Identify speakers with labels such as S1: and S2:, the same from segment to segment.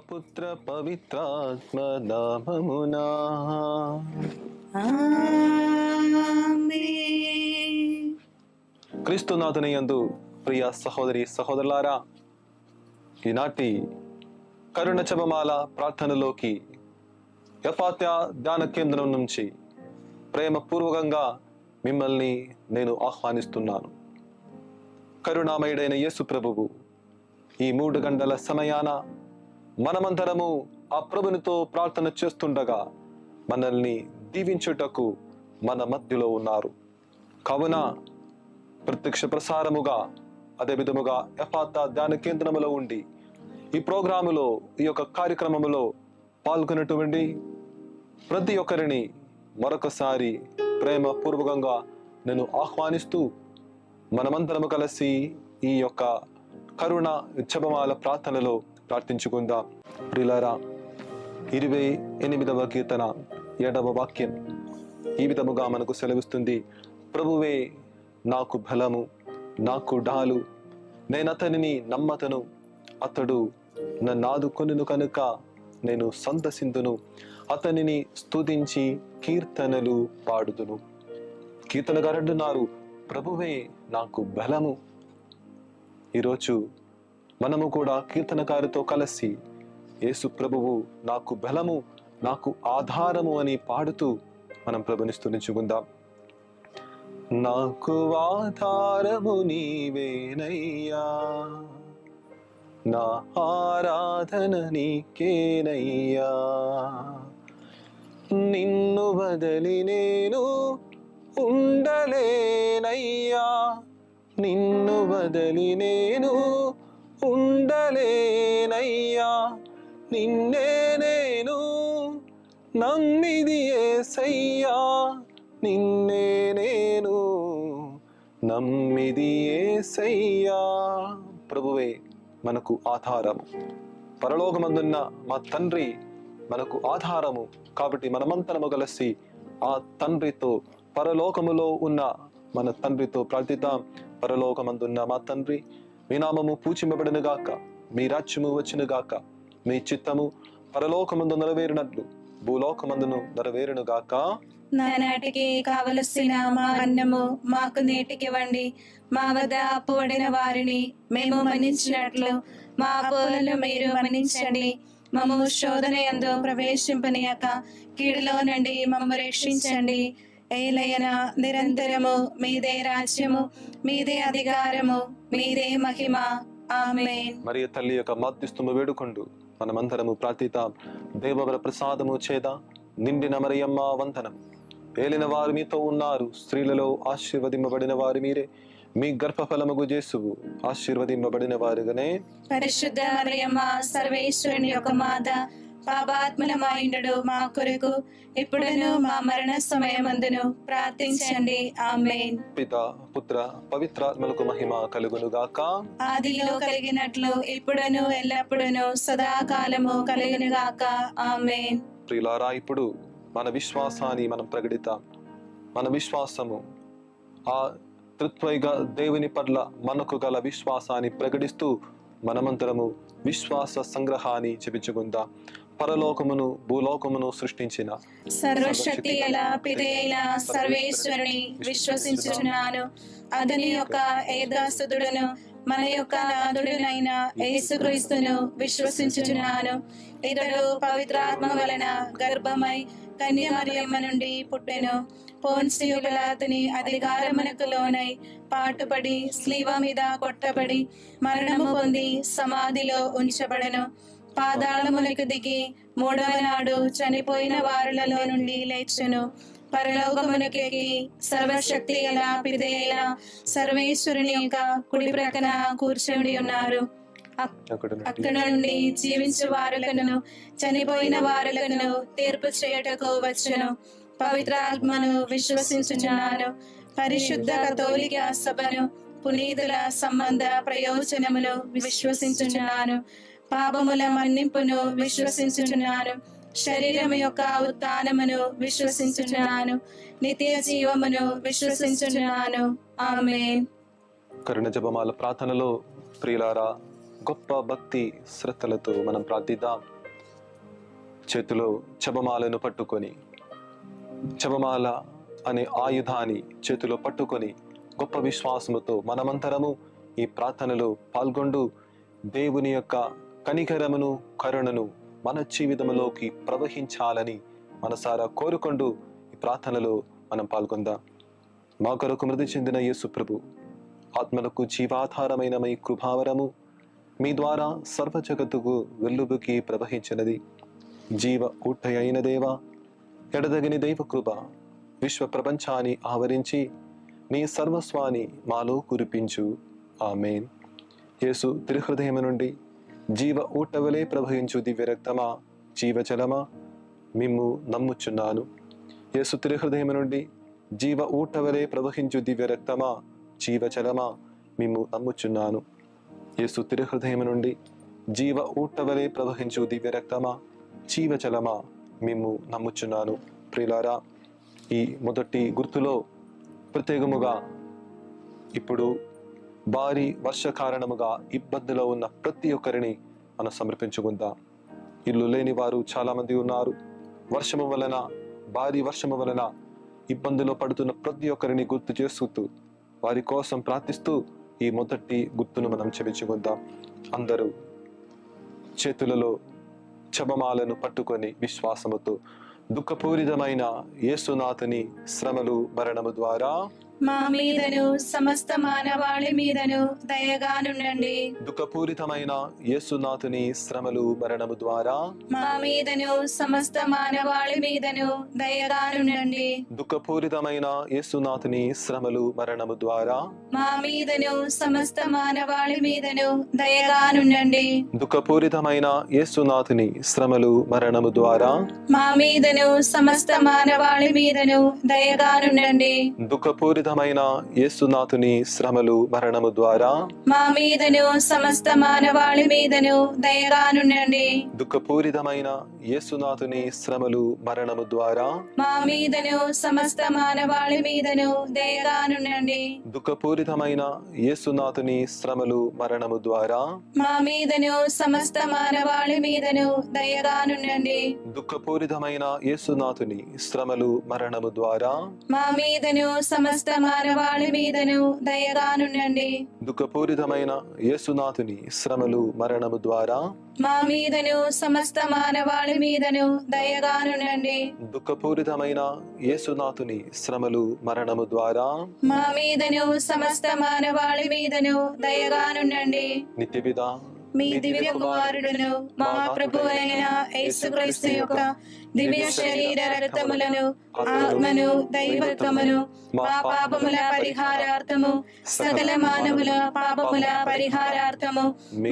S1: పుత్ర పవిత్రాత్మ నామమునా క్రీస్తునాథుని యందు ప్రియ సహోదరి సహోదరులారా, ఈనాటి కరుణ జపమాల ప్రార్థనలోకి ఎఫాత్యా ధ్యాన కేంద్రం నుంచి ప్రేమపూర్వకంగా మిమ్మల్ని నేను ఆహ్వానిస్తున్నాను. కరుణామయుడైన యేసు ప్రభువు ఈ 3 గంటల సమయాన మనమందరము ఆ ప్రభునితో ప్రార్థన చేస్తుండగా మనల్ని దీవించుటకు మన మధ్యలో ఉన్నారు. కావున ప్రత్యక్ష ప్రసారముగా అదే విధముగా ఎఫాతా ధ్యాన కేంద్రములో ఉండి ఈ ప్రోగ్రాములో ఈ యొక్క కార్యక్రమములో పాల్గొనేటువంటి ప్రతి ఒక్కరిని మరొకసారి ప్రేమ పూర్వకంగా నేను ఆహ్వానిస్తూ మనమందరము కలిసి ఈ యొక్క కరుణ జపమాల ప్రార్థనలో ప్రార్థించుకుందాం. ప్రియులారా, 28వ కీర్తన 7వ వాక్యం ఈ విధముగా మనకు సెలవిస్తుంది. ప్రభువే నాకు బలము, నాకు డాలు, నేను అతనిని నమ్మతను, అతడు నన్ను ఆదుకొనును కనుక నేను సంతసింతును, అతనిని స్తుతించి కీర్తనలు పాడుదును. కీర్తనగారు అంటున్నారు, ప్రభువే నాకు బలము. ఈరోజు మనము కూడా కీర్తనకారితో కలిసి యేసు ప్రభువు నాకు బలము, నాకు ఆధారము అని పాడుతూ మనం ప్రభుని స్తుతించుకుందాం. నాకు ఆధారము నీవేనయ్యా, నా ఆరాధన నీకేనయ్యా, నిన్ను వదలి నేను ఉండలేనయ్యా, నిన్ను వదలి నేను ఉండలేనయ్యా, నిన్నే నేను నమ్మిది యేసయ్యా, నిన్నే నేను నమ్మిది యేసయ్యా. ప్రభువే మనకు ఆధారము, పరలోకమందున్న మా తండ్రి మనకు ఆధారము. కాబట్టి మనమంతరము కలిసి ఆ తండ్రితో, పరలోకములో ఉన్న మన తండ్రితో ప్రార్థిద్దాం. పరలోకమందున్న మా తండ్రి, మీ నామము పూజింపబడును గాక, మీ రాజ్యము వచ్చును గాక, మీ చిత్తము పరలోకమందు నెరవేరినట్లు భూలోకమందును నెరవేరును గాక.
S2: నానాటికి కావలసిన మా అన్నము మాకు నేటికివ్వండి, మా వద్ద అప్పుబడిన వారిని మేము మన్నించినట్లు మా అప్పులను మీరు మన్నించండి, మమ్ము శోధన యందు ప్రవేశింపనీయక కీడులో నుండి మమ్ము రక్షించండి. ఏలయన నిరంతరము మీదే రాజ్యము, మీదే అధికారము, మీదే మహిమ. ఆమేన్.
S1: మరియ తల్లి యొక్క మధ్యస్థము వేడుకొండు మనమందరము ప్రార్థిద్దాం. దేవవర ప్రసాదము చేద నిండిన మరియమ్మ వందనం. ఏలిన వారు మీతో ఉన్నారు, స్త్రీలలో ఆశీర్వదింపబడిన వారు మీరే, మీ గర్భఫలముగు యేసువు ఆశీర్వదింపబడిన వారుగానే.
S2: పరిశుద్ధ మరియమ్మ సర్వేశ్వరుని యొక్క మాత, పాపాత్మలమైండు మా కొరకు ఇప్పుడును మా మరణ సమయమందును ప్రార్థించండి. ఆమేన్.
S1: పితా పుత్ర పవిత్రాత్మలకు మహిమ కలుగును గాక.
S2: ఆదిలో కలిగినట్లు ఇప్పుడును ఎల్లప్పుడును సదాకాలము కలుగును గాక. ఆమేన్.
S1: ప్రియులారా, ఇప్పుడు మన విశ్వాసాన్ని మనం ప్రకటిద్దాం. మన విశ్వాసము ఆ త్రిత్వైక దేవుని పట్ల మనకు గల విశ్వాసాన్ని ప్రకటిస్తూ మనమంతరము విశ్వాస సంగ్రహాన్ని చెప్పించుకుందాం. పరలోకమును భూలోకమును సృష్టించిన
S2: సర్వశక్తి గల పితయైన సర్వేశ్వరుని విశ్వసించుచున్నాను. అతని యొక్క ఏకసుతుడును మన యొక్క నాథుడునైన యేసుక్రీస్తును విశ్వసించుచున్నాను. ఇతడు పవిత్రాత్మ వలన గర్భమై కన్య మరియమ్మ నుండి పుట్టెను. పోన్సియు పిలాతుని అధికారమునకు లోనై పాటుపడి స్లీవ మీద కొట్టబడి మరణము పొంది సమాధిలో ఉంచబడెను. పాతాళములకు దిగి 3వ నాడు చనిపోయిన వారులలో నుండి లేచెను. పరలోకమునకెక్కి సర్వశక్తి గల పితయైన సర్వేశ్వరుని యొక్క కుడి ప్రక్కన కూర్చొని ఉన్నారు. అక్కడ నుండి జీవించు వారులను చనిపోయిన వారులను తీర్పు చేయుటకు వచ్చెను. పవిత్రాత్మను విశ్వసించుచున్నాను. పరిశుద్ధ కథోలిక సభను, పునీతుల సంబంధ ప్రయోజనమును విశ్వసించుచున్నాను. పాపముల మన్నింపును విశ్వసించుచున్నాను. శరీరము యొక్క ఉత్థానమును విశ్వసించుచున్నాను. నిత్య జీవమును విశ్వసించుచున్నాను. ఆమేన్.
S1: కరుణ జపమాల ప్రార్థనలో ప్రియులారా, గొప్ప భక్తి శ్రద్ధలతో మనం ప్రార్థిద్దాం. చేతిలో జపమాలను పట్టుకొని, జపమాల అనే ఆయుధాన్ని చేతిలో పట్టుకొని గొప్ప విశ్వాసముతో మనమంతరము ఈ ప్రార్థనలో పాల్గొంటూ దేవుని యొక్క కనికరమును కరుణను మన జీవితంలోకి ప్రవహించాలని మనసారా కోరుకుంటూ ఈ ప్రార్థనలో మనం పాల్గొందాం. మా కొరకు మృతి చెందిన యేసు ప్రభు ఆత్మలకు జీవాధారమైన మీ కృపావరము మీ ద్వారా సర్వ జగత్తుకు వెల్లుబుకి ప్రవహించినది. జీవ ఊట అయిన దేవ, ఎడదగిన దైవ కృప విశ్వ ప్రపంచాన్ని ఆవరించి నీ సర్వస్వాన్ని మాలో కురిపించు. ఆమేన్. యేసు తిరుహృదయం నుండి జీవ ఊటవలే ప్రవహించు దివ్య రక్తమా, జీవజలమా, మిమ్ము నమ్ముచున్నాను. యేసు తిరుహృదయం నుండి జీవ ఊటవలే ప్రవహించు దివ్య రక్తమా, జీవజలమా, మిమ్ము నమ్ముచున్నాను. యేసు తిరుహృదయం నుండి జీవ ఊటవలే ప్రవహించు దివ్య రక్తమా, జీవజలమా, మిమ్ము నమ్ముచున్నాను. ప్రియులారా, ఈ మొదటి గుర్తులో ప్రత్యేకముగా ఇప్పుడు భారీ వర్ష కారణముగా ఇబ్బందిలో ఉన్న ప్రతి ఒక్కరిని మనం సమర్పించుకుందాం. ఇల్లు లేని వారు చాలా మంది ఉన్నారు. వర్షము వలన, భారీ వర్షము వలన ఇబ్బందిలో పడుతున్న ప్రతి ఒక్కరిని గుర్తు చేస్తూ వారి కోసం ప్రార్థిస్తూ ఈ మొదటి గుర్తును మనం చెప్పించుకుందాం. అందరూ చేతులలో జపమాలను పట్టుకొని విశ్వాసముతో దుఃఖపూరితమైన యేసునాథుని శ్రమలు మరణము ద్వారా
S2: మా మీదను సమస్త మానవాళి మీదను దయగానుండండి.
S1: దుఃఖపూరితమైన యేసునాథుని శ్రమలు మరణము ద్వారా
S2: మా మీదను సమస్త మానవాళి మీదను దయగానుండండి.
S1: దుఃఖపూరితమైన యేసునాథుని శ్రమలు మరణము ద్వారా
S2: మా మీదను సమస్త మానవాళి మీదను దయగానుండండి.
S1: దుఃఖపూరితమైన యేసునాథుని శ్రమలు మరణము ద్వారా
S2: మా మీదను సమస్త మానవాళి మీదను దయగానుండండి.
S1: దుఃఖపూరితమైన యేసునాథుని శ్రమలు మరణము ద్వారా
S2: మా మీదను సమస్త మానవాళి మీదను దయగానుండండి.
S1: దుఃఖపూరితమైన యేసునాథుని శ్రమలు మరణము ద్వారా
S2: మా మీదను సమస్త మానవాళి మీదను దయగానుండండి.
S1: దుఃఖపూరితమైన యేసునాథుని శ్రమలు మరణము ద్వారా
S2: మా మీదను సమస్త మానవాళి మీదను దయగానుండండి.
S1: దుఃఖపూరితమైన యేసునాథుని శ్రమలు మరణము ద్వారా
S2: మా మీదను సమస్త మానవాళి మీదను దయగానుండండి.
S1: దుఃఖపూరితమైన యేసునాథుని శ్రమలు మరణము ద్వారా
S2: మా మీదను సమస్త మానవాళి మీదను దయగానుండండి.
S1: దుఃఖపూరితమైన యేసునాథుని శ్రమలు మరణము ద్వారా
S2: మా మీదను సమస్త మానవాళి మీదను దయగానుండండి.
S1: నిత్యపిత
S2: మీ దివ్య కుమారుడును మా ప్రభు అయిన యేసుక్రీస్తు యొక్క దివ్య శరీర రక్తములను, ఆత్మను, దైవత్వమును మా పాపముల పరిహారార్థము, సకల మానవుల పాపముల పరిహారార్థము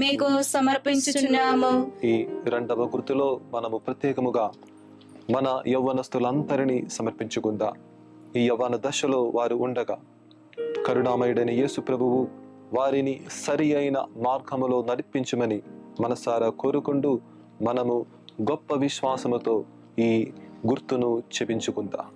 S2: మీకు సమర్పించుచున్నాము.
S1: ఈ రెండవ గుర్తులో మనము ప్రత్యేకముగా మన యవ్వనస్తులందరినీ సమర్పించుకుందాం. ఈ యవ్వన దశలో వారు ఉండగా కరుణామయుడైన యేసు ప్రభువు వారిని సరి అయిన మార్గములో నడిపించమని మనసారా కోరుకుంటూ మనము గొప్ప విశ్వాసముతో ఈ గుర్తును చెప్పించుకుందాం.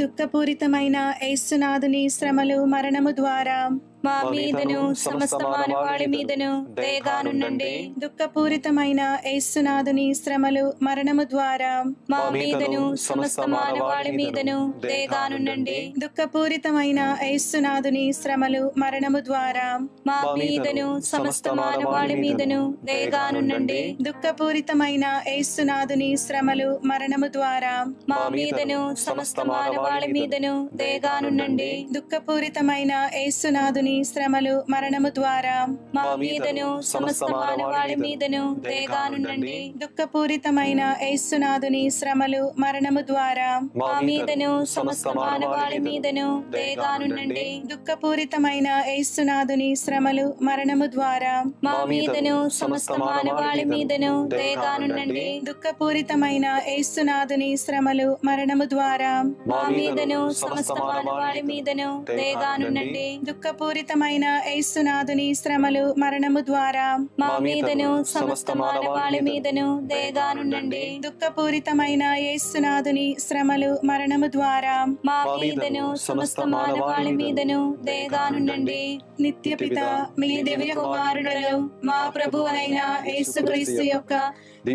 S2: దుఃఖపూరితమైన యేసునాథుని శ్రమలు మరణము ద్వారా మా మీదను సమస్త మానవాళి మీదను దయగానుండండి. దుఃఖపూరితమైన యేసునాథుని శ్రమలు మరణము ద్వారా మా మీదను సమస్త మానవాళి మీదను దయగానుండండి. దుఃఖపూరితమైన యేసునాథుని శ్రమలు మరణము ద్వారా మా మీదను సమస్త మానవాళి మీదను దయగానుండండి. దుఃఖపూరితమైన యేసునాథుని శ్రమలు మరణము ద్వారా మా మీదను సమస్త మానవాళి మీదను దయగానుండండి. దుఃఖపూరితమైన యేసునాథుని శ్రమలు మరణము ద్వారా మా మీదను సమస్త మానవాళి మీదను దయగానుండండి. దుఃఖపూరితమైన యేసునాథుని శ్రమలు మరణము ద్వారా మా మీదను సమస్త మానవాళి మీదను దయగానుండండి. దుఃఖపూరితమైన యేసునాథుని శ్రమలు మరణము ద్వారా మా మీదను సమస్త మానవాళి మీదను దయగానుండండి. దుఃఖపూరితమైన యేసునాథుని శ్రమలు మరణము ద్వారా మా మీదను సమస్త మానవాళి మీదను దయగానుండండి. దుఃఖపూరితమైన దుఃఖపూరితమైన యేసునాథుని శ్రమలు మరణము ద్వారా
S3: మా మీదను సమస్త మానవాళి మీదను దయగానుండండి.
S2: దుఃఖపూరితమైన యేసునాథుని శ్రమలు మరణము ద్వారా
S3: మా మీదను సమస్త మానవాళి మీదను దయగానుండండి.
S2: నిత్యపిత మీ దివ్య కుమారులను మా ప్రభు అయిన యేసుక్రీస్తు యొక్క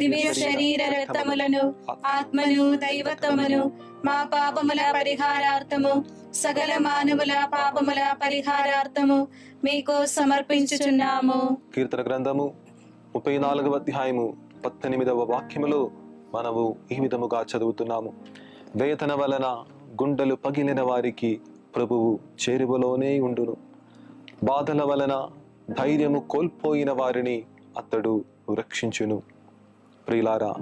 S2: దివ్య శరీర రక్తములను ఆత్మను దైవత్వమును మా పాపముల పరిహారార్థము సకల మానవుల పాపముల పరిహారార్థము మీకు సమర్పించుచున్నాము.
S1: కీర్తన గ్రంథము 34వ అధ్యాయము 18వ వాక్యములో మనము ఈ విధముగా చదువుతున్నాము. వేదన వలన గుండెలు పగిలిన వారికి ప్రభువు చేరువలోనే ఉండును. బాధల వలన ధైర్యము కోల్పోయిన వారిని అతడు రక్షించును. ప్రియులారా,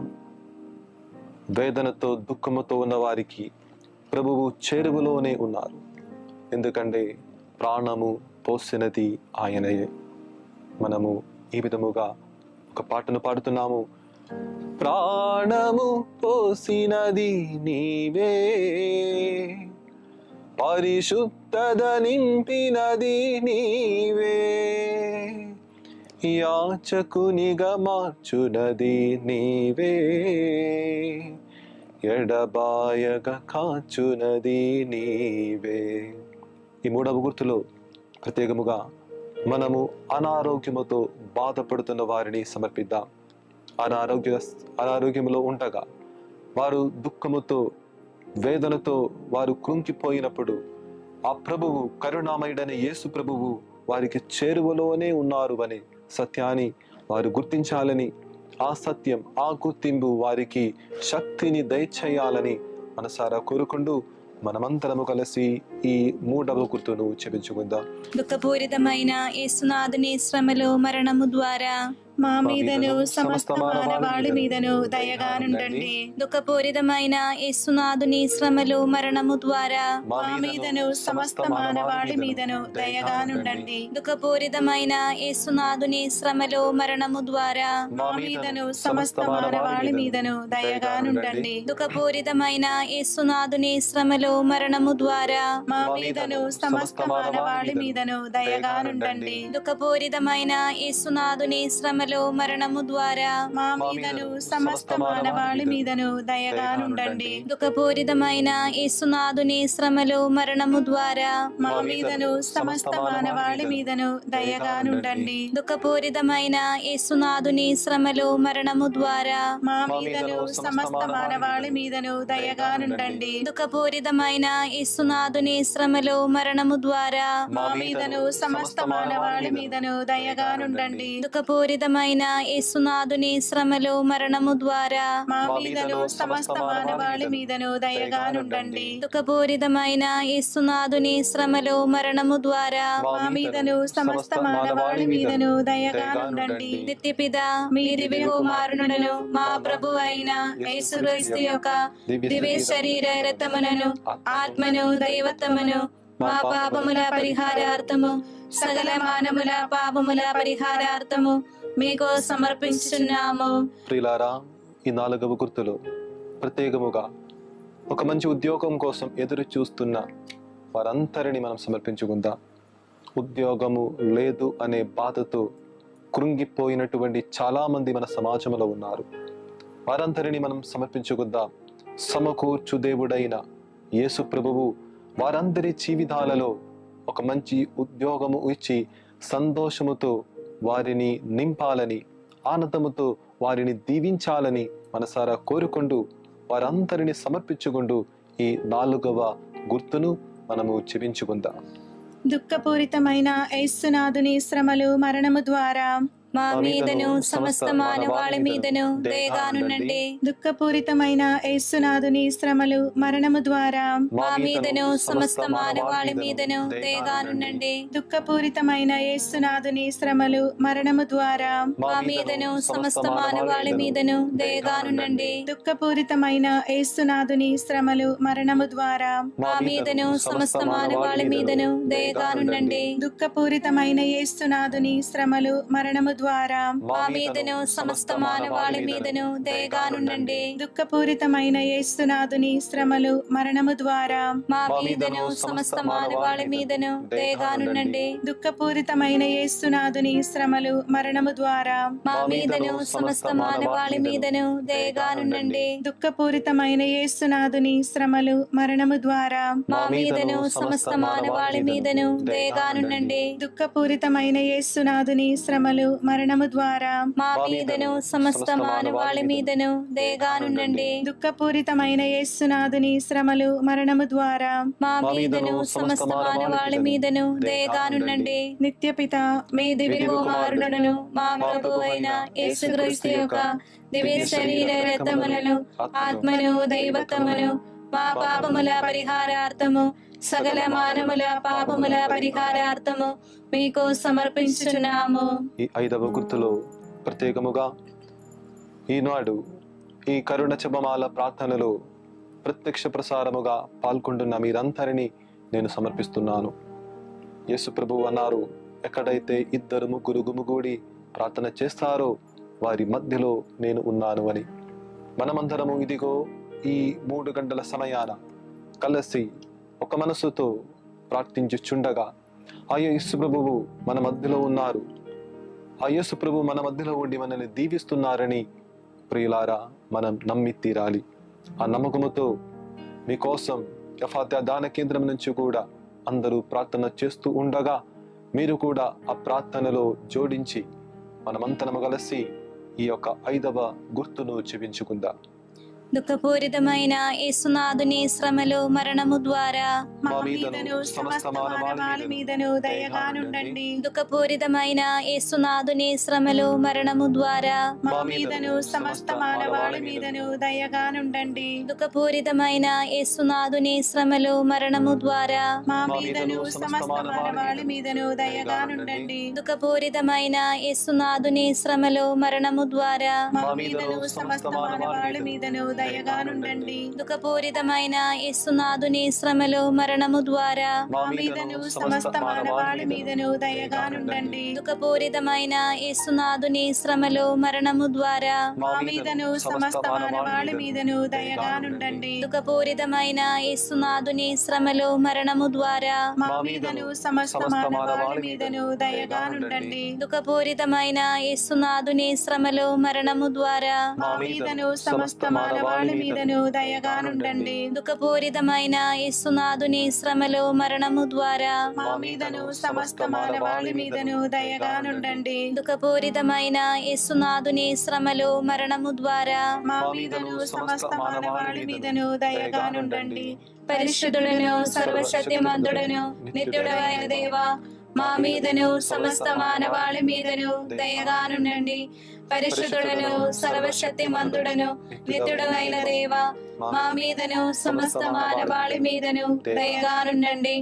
S1: వేదనతో దుఃఖముతో ఉన్న వారికి ప్రభువు చేరువలోనే ఉన్నారు. ఎందుకంటే ప్రాణము పోసినది ఆయనయే. మనము ఈ విధముగా ఒక పాటను పాడుతున్నాము. ప్రాణము పోసినది నీవే, పరిశుద్ధత నింపినది నీవే, యాచకునిగా మార్చునది నీవే, ఎడబాయగా కాచునది నీవే. ఈ మూడవ గుర్తులో ప్రత్యేకముగా మనము అనారోగ్యముతో బాధపడుతున్న వారిని సమర్పిద్దాం. అనారోగ్యములో ఉండగా వారు దుఃఖముతో వేదనతో వారు కృంగిపోయినప్పుడు ఆ ప్రభువు, కరుణామయుడైన యేసు ప్రభువు వారికి చేరువలోనే ఉన్నారు అనే సత్యాన్ని వారు గుర్తించాలని, ఆ సత్యం, ఆ గుర్తింపు వారికి శక్తిని దయచేయాలని మనసారా కోరుకుంటూ మనమంతరము కలిసి ఈ మూడవ గుర్తును చెప్పించుకుందాం.
S3: దుఃఖపూరితమైన యేసునాథుని శ్రమలు మరణము ద్వారా
S2: మా మీదను సమస్త మానవాళి మీదను దయగానుండండి.
S3: దుఃఖపూరితమైన యేసునాథుని శ్రమలు మరణము ద్వారా
S2: మా మీదను సమస్త మానవాళి మీదను దయగానుండండి.
S3: దుఃఖపూరితమైన యేసునాథుని శ్రమలు మరణము ద్వారా
S2: మా మీదను సమస్త మానవాళి మీదను దయగానుండండి.
S3: దుఃఖపూరితమైన యేసునాథుని శ్రమలు మరణము ద్వారా
S2: మా మీదను సమస్త మానవాళి మీదను దయగానుండండి.
S3: దుఃఖపూరితమైన యేసునాథుని శ్రమలు మరణము ద్వారా
S2: మా మీదను సమస్త మానవాళి మీదను దయగానుండండి.
S3: దుఃఖపూరితమైన యేసునాథుని శ్రమలు మరణము ద్వారా
S2: మా మీదను సమస్త మానవాళి మీదను దయగానుండండి.
S3: దుఃఖపూరితమైన యేసునాథుని శ్రమలు మరణము ద్వారా
S2: మా మీదను సమస్త మానవాళి మీదను దయగానుండండి.
S3: దుఃఖపూరితమైన యేసునాథుని శ్రమలు మరణము ద్వారా
S2: మా మీదను సమస్త మానవాళి మీదను దయగానుండండి.
S3: దుఃఖపూరితమైన యేసునాథుని శ్రమలు మరణము ద్వారా
S2: మా మీదను సమస్త మానవాళి మీదను దయగానుండండి.
S3: దుఃఖపూరితమైన యేసునాథుని శ్రమలు మరణము ద్వారా
S2: మా మీదను సమస్త మానవాళి మీదను దయగానుండండి.
S3: నిత్యపిత మీ దివ్య కుమారులను మా ప్రభు అయిన యేసుక్రీస్తు యొక్క దివ్య శరీర రక్తములను ఆత్మను దైవత్వమును మా పాపముల పరిహారార్థము సకల మానవుల పాపముల పరిహారార్థము మీకు సమర్పించున్నాము.
S1: ప్రియులారా, ఈ 4వ గుర్తులో ప్రత్యేకముగా ఒక మంచి ఉద్యోగం కోసం ఎదురు చూస్తున్న వారందరినీ మనం సమర్పించుకుందాం. ఉద్యోగము లేదు అనే బాధతో కృంగిపోయినటువంటి చాలా మంది మన సమాజంలో ఉన్నారు. వారందరినీ మనం సమర్పించుకుందాం. సమకూర్చు దేవుడైన యేసు ప్రభువు వారందరి జీవితాలలో ఒక మంచి ఉద్యోగము ఇచ్చి సంతోషముతో వారిని నింపాలని, ఆనందముతో వారిని దీవించాలని మనసారా కోరుకుంటూ వారందరిని సమర్పించుకుంటూ ఈ 4వ గుర్తును మనము చెప్పించుకుందాం.
S2: దుఃఖపూరితమైన యేసునాథుని శ్రమలు మరణము ద్వారా
S3: మా మీదను సమస్త మానవాళి మీదను దయగానుండండి.
S2: దుఃఖపూరితమైన యేసునాథుని శ్రమలు మరణము ద్వారా
S3: మా మీదను సమస్త మానవాళి మీదను దయగానుండండి.
S2: దుఃఖపూరితమైన యేసునాథుని శ్రమలు మరణము ద్వారా
S3: మా మీదను సమస్త మానవాళి మీదను దయగానుండండి.
S2: దుఃఖపూరితమైన యేసునాథుని శ్రమలు మరణము ద్వారా
S3: మా మీదను సమస్త మానవాళి మీదను దయగానుండండి.
S2: దుఃఖపూరితమైన యేసునాథుని శ్రమలు మరణము ద్వారా
S3: మా మీదను సమస్త మానవాళి మీదను దయగానుండండి.
S2: దుఃఖపూరితమైన యేసునాథుని శ్రమలు మరణము ద్వారా
S3: మా మీదను సమస్త మానవాళి మీదను దయగానుండండి.
S2: దుఃఖపూరితమైన యేసునాథుని శ్రమలు మరణము ద్వారా
S3: మా మీదను సమస్త మానవాళి మీదను దయగానుండండి.
S2: దుఃఖపూరితమైన యేసునాథుని శ్రమలు మరణము ద్వారా
S3: మా మీదను సమస్త మానవాళి మీదను దయగానుండండి.
S2: దుఃఖపూరితమైన యేసునాథుని శ్రమలు మరణము ద్వారా
S3: మా మీదను సమస్త మానవాళి మీదను దయగానుండండి.
S2: దుఃఖపూరితమైన యేసునాథుని శ్రమలు మరణము ద్వారా
S3: మా మీదను సమస్త మానవాళి మీదను దయగానుండండి.
S2: నిత్యపిత
S3: మీ దివ్య కుమారుడును మా ప్రభు అయిన యేసుక్రీస్తు యొక్క దివ్య శరీర రక్తములను ఆత్మను దైవత్వమును మా పాపముల పరిహారార్థము సకల మానవుల పాపముల పరిహారార్థము మీకు సమర్పించుచున్నాము.
S1: ఈ 5వ గుర్తులో ప్రత్యేకముగా ఈనాడు ఈ కరుణ జపమాల ప్రార్థనలో ప్రత్యక్ష ప్రసారముగా పాల్గొంటున్న మీరందరినీ నేను సమర్పిస్తున్నాను. యేసు ప్రభువు అన్నారు, ఎక్కడైతే 2-3 గుమిగూడి ప్రార్థన చేస్తారో వారి మధ్యలో నేను ఉన్నాను అని. మనమందరము ఇదిగో ఈ 3 గంటల సమయాన కలిసి ఒక మనసుతో ప్రార్థించుచుండగా ఆ యేసు ప్రభువు మన మధ్యలో ఉన్నారు. ఆ యేసు ప్రభువు మన మధ్యలో ఉండి మనల్ని దీవిస్తున్నారని ప్రియులారా మనం నమ్మి తీరాలి. ఆ నమ్మకముతో మీకోసం యఫాత్యా దాన కేంద్రం నుంచి కూడా అందరూ ప్రార్థన చేస్తూ ఉండగా మీరు కూడా ఆ ప్రార్థనలో జోడించి మనమంతనము కలిసి ఈ యొక్క 5వ గుర్తును చెప్పించుకుందాం.
S3: దుఃఖపూరితమైన యేసునాథుని శ్రమలు మరణము ద్వారా
S2: మా మీదను సమస్త మానవాళి మీదను దయగానుండండి.
S3: దుఃఖపూరితమైన యేసునాథుని శ్రమలు మరణము ద్వారా
S2: మా మీదను సమస్త మానవాళి మీదను దయగానుండండి.
S3: దుఃఖపూరితమైన యేసునాథుని శ్రమలు మరణము ద్వారా
S2: మా మీదను సమస్త మానవాళి మీదను దయగానుండండి.
S3: దుఃఖపూరితమైన యేసునాథుని శ్రమలు మరణము ద్వారా
S2: మా మీదను సమస్త మానవాళి మీదను దయగానుండండి.
S3: దుఃఖపూరితమైన యేసునాథుని శ్రమలు మరణము ద్వారా
S2: మా మీదను సమస్త మానవాళి మీదను దయగానుండండి.
S3: దుఃఖపూరితమైన యేసునాథుని శ్రమలు మరణము ద్వారా
S2: మా మీదను సమస్త మానవాళి మీదను దయగానుండండి.
S3: దుఃఖపూరితమైన యేసునాథుని శ్రమలు మరణము ద్వారా
S2: మా మీదను సమస్త మానవాళి మీదను దయగానుండండి.
S3: దుఃఖపూరితమైన యేసునాథుని శ్రమలు మరణము ద్వారా
S2: మా మీదను సమస్త మానవాళి మీదను దయగానుండండి.
S3: దుఃఖపూరితమైన యేసునాథుని శ్రమలు మరణము ద్వారా
S2: మా మీదను సమస్త మానవాళి మీదను దయగానుండండి.
S3: దుఃఖపూరితమైన యేసునాథుని శ్రమలు మరణము ద్వారా
S2: మా మీదను సమస్త మానవాళి మీదను దయగానుండండి.
S3: పరిశుద్ధుడను సర్వశక్తిమంతుడను నిత్యుడైన దేవా, మా మీదను సమస్త మానవాళి మీదను దయగానుండండి. పరిశుద్ధుడను సర్వశక్తిమంతుడను నిత్యుడైన దేవా, మా మీదను సమస్త మానవాళి మీదను దయగానుండండి.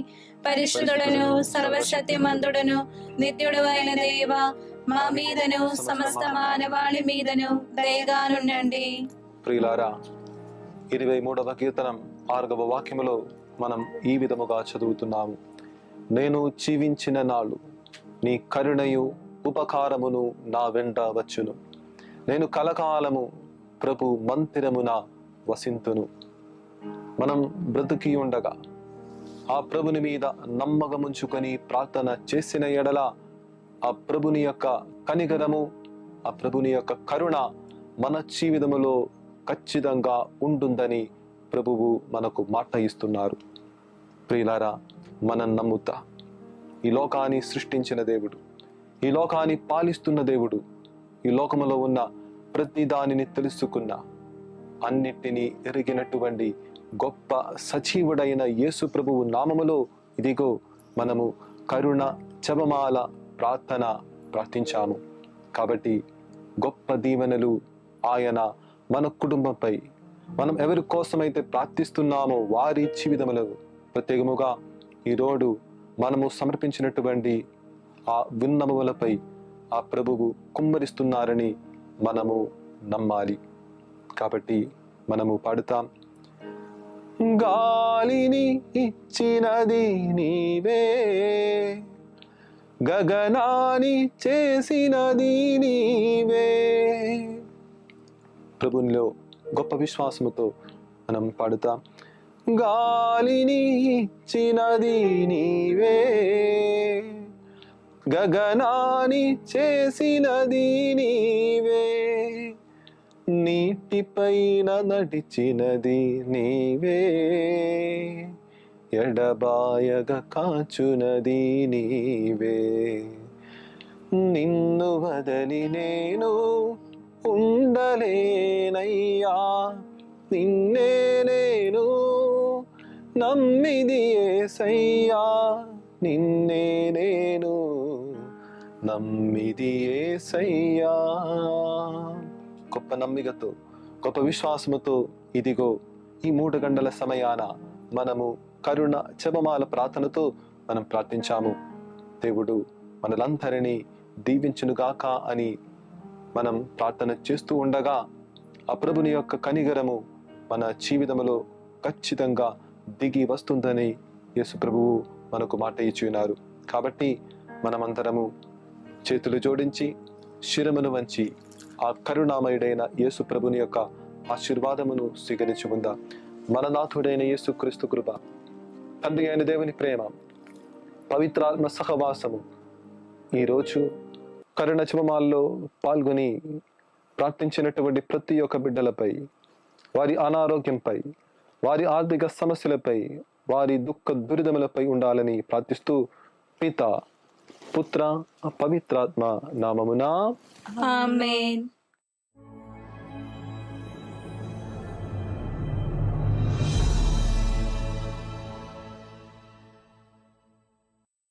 S3: పరిశుద్ధుడను సర్వశక్తిమంతుడను నిత్యుడైన దేవా, మా మీదను సమస్త మానవాళి మీదను దయగానుండండి.
S1: ప్రియులారా, 23వ కీర్తనం 6వ వాక్యములో మనం ఈ విధముగా చదువుతున్నాము. నేను జీవించిన నాళ్ళు నీ కరుణయు ఉపకారమును నా వెంట వచ్చును. నేను కలకాలము ప్రభు మందిరమున వసింతును. మనం బ్రతికి ఉండగా ఆ ప్రభుని మీద నమ్మకముంచుకొని ప్రార్థన చేసిన ఎడల ఆ ప్రభుని యొక్క కనికరము, ఆ ప్రభుని యొక్క కరుణ మన జీవితములో ఖచ్చితంగా ఉంటుందని ప్రభువు మనకు మాట ఇస్తున్నారు. ప్రియులారా, మనం నమ్ముతా ఈ లోకాన్ని సృష్టించిన దేవుడు, ఈ లోకాన్ని పాలిస్తున్న దేవుడు, ఈ లోకములో ఉన్న ప్రతి దానిని తెలుసుకున్న అన్నిటినీ ఎరిగినటువంటి గొప్ప సజీవుడైన యేసు ప్రభువు నామములో ఇదిగో మనము కరుణ జపమాల ప్రార్థన ప్రార్థించాము. కాబట్టి గొప్ప దీవెనలు ఆయన మన కుటుంబంపై, మనం ఎవరి కోసమైతే ప్రార్థిస్తున్నామో వారి జీవితములో ప్రత్యేకముగా ఈరోజు మనము సమర్పించినటువంటి ఆ విన్నములపై ఆ ప్రభువు కుమ్మరిస్తున్నారని మనము నమ్మాలి. కాబట్టి మనము పాడుతాం. గాలిని ఇచ్చినది నీవే, గగనాని చేసినది నీవే. ప్రభునిలో గొప్ప విశ్వాసముతో మనం పాడుతాం. గాలిని ఇచ్చినది నీవే, గగనాని చేసినది నీవే, నీటిపైన నడిచినది నీవే, ఎడబాయగ కాచునది నీవే. నిన్ను వదలి నేను ఉండలేనయ్యా, నిన్నే నేను నమ్మిది యేసయ్యా, నిన్నే నేను నమ్మిది యేసయ్యా. గొప్ప నమ్మికతో గొప్ప విశ్వాసముతో ఇదిగో ఈ 3 గంటల సమయాన మనము కరుణ జపమాల ప్రార్థనతో మనం ప్రార్థించాము. దేవుడు మనలందరినీ దీవించునుగాక అని మనం ప్రార్థన చేస్తూ ఉండగా ఆ ప్రభుని యొక్క కనికరము మన జీవితంలో ఖచ్చితంగా దిగి వస్తుందని యేసు ప్రభువు మనకు మాట ఇచ్చి ఉన్నారు. కాబట్టి మనమందరము చేతులు జోడించి శిరమును వంచి ఆ కరుణామయుడైన యేసు ప్రభుని యొక్క ఆశీర్వాదమును స్వీకరించుకుందాం. మన నాథుడైన యేసు క్రీస్తు కృప, తండ్రి అయిన దేవుని ప్రేమ, పవిత్రాత్మ సహవాసము ఈరోజు కరుణ జపమాలలో పాల్గొని ప్రార్థించినటువంటి ప్రతి ఒక్క బిడ్డలపై, వారి అనారోగ్యంపై, వారి ఆర్థిక సమస్యలపై, వారి దుఃఖ దురిదములపై ఉండాలని ప్రార్థిస్తూ పిత, పుత్ర, పవిత్రాత్మ నామమున
S3: ఆమేన్.